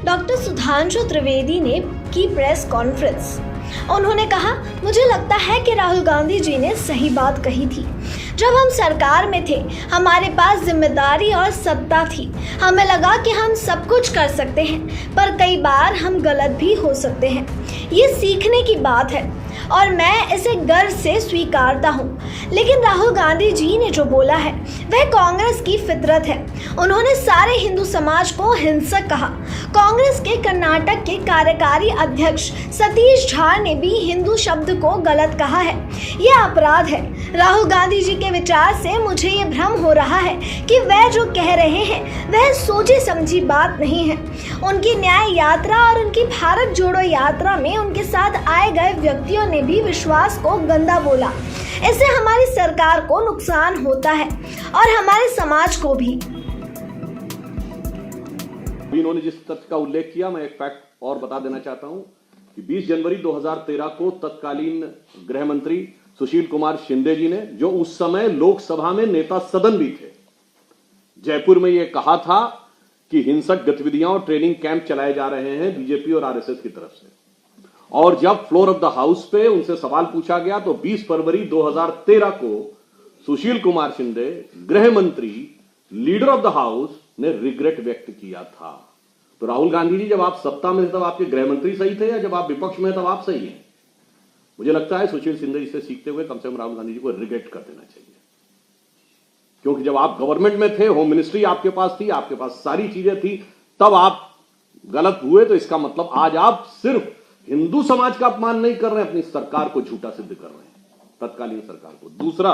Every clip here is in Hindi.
डॉक्टर सुधांशु त्रिवेदी ने की प्रेस कॉन्फ्रेंस। उन्होंने कहा, मुझे लगता है कि राहुल गांधी जी ने सही बात कही थी। जब हम सरकार में थे, हमारे पास जिम्मेदारी और सत्ता थी। हमें लगा कि हम सब कुछ कर सकते हैं, पर कई बार हम गलत भी हो सकते हैं। ये सीखने की बात है और मैं इसे गर्व से स्वीकारता हूँ। लेकिन राहुल गांधी जी ने जो बोला है वह कांग्रेस की फितरत है। उन्होंने सारे हिंदू समाज को हिंसक कहा। कांग्रेस के कर्नाटक के कार्यकारी अध्यक्ष सतीश झा ने भी हिंदू शब्द को गलत कहा है। यह अपराध है। राहुल गांधी जी के विचार से मुझे ये भ्रम हो रहा है कि वह जो कह रहे हैं वह सोची समझी बात नहीं है। उनकी न्याय यात्रा और उनकी भारत जोड़ो यात्रा में उनके साथ आए गए व्यक्तियों ने भी विश्वास को गंदा बोला। इससे हमारी सरकार को नुकसान होता है और हमारे समाज को भी। इन्होंने जिस तथ्य का उल्लेख किया, मैं एक फैक्ट और बता देना चाहता हूं कि 20 जनवरी 2013 को तत्कालीन गृह मंत्री सुशील कुमार शिंदे जी ने, जो उस समय लोकसभा में नेता सदन भी थे, जयपुर में यह कहा था कि हिंसक गतिविधियां और ट्रेनिंग कैंप चलाए जा रहे हैं बीजेपी और आरएसएस की तरफ से। और जब फ्लोर ऑफ द हाउस पे उनसे सवाल पूछा गया तो 20 फरवरी 2013 को सुशील कुमार शिंदे, गृह मंत्री, लीडर ऑफ द हाउस, ने रिग्रेट व्यक्त किया था। तो राहुल गांधी जी, जब आप सत्ता में थे तब आपके गृह मंत्री सही थे, या जब आप विपक्ष में तब आप सही हैं? मुझे लगता है सुशील शिंदे जी से सीखते हुए कम से कम राहुल गांधी जी को रिग्रेट कर देना चाहिए, क्योंकि जब आप गवर्नमेंट में थे, होम मिनिस्ट्री आपके पास थी, आपके पास सारी चीजें थी, तब आप गलत हुए। तो इसका मतलब आज आप सिर्फ हिंदू समाज का अपमान नहीं कर रहे हैं, अपनी सरकार को झूठा सिद्ध कर रहे हैं, तत्कालीन सरकार को। दूसरा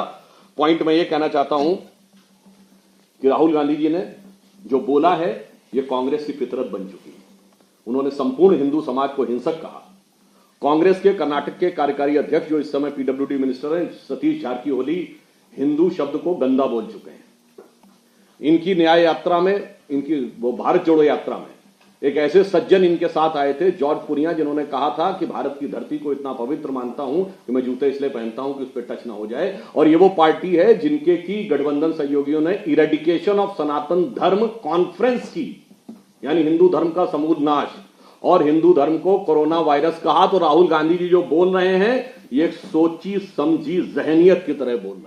पॉइंट मैं ये कहना चाहता हूं कि राहुल गांधी जी ने जो बोला है ये कांग्रेस की फितरत बन चुकी है। उन्होंने संपूर्ण हिंदू समाज को हिंसक कहा। कांग्रेस के कर्नाटक के कार्यकारी अध्यक्ष, जो इस समय पीडब्ल्यूडी मिनिस्टर हैं, सतीश जारकिहोली, हिंदू शब्द को गंदा बोल चुके हैं। इनकी न्याय यात्रा में, इनकी वो भारत जोड़ो यात्रा में एक ऐसे सज्जन इनके साथ आए थे, जॉर्ज पुरिया, जिन्होंने कहा था कि भारत की धरती को इतना पवित्र मानता हूं कि मैं जूते इसलिए पहनता हूं कि उस पर टच ना हो जाए। और ये वो पार्टी है जिनके की गठबंधन सहयोगियों ने इरेडिकेशन ऑफ सनातन धर्म कॉन्फ्रेंस की, यानी हिंदू धर्म का समूल नाश, और हिंदू धर्म को कोरोना वायरस कहा। तो राहुल गांधी जी जो बोल रहे हैं ये एक सोची समझी जहनियत की तरह बोल रहे हैं।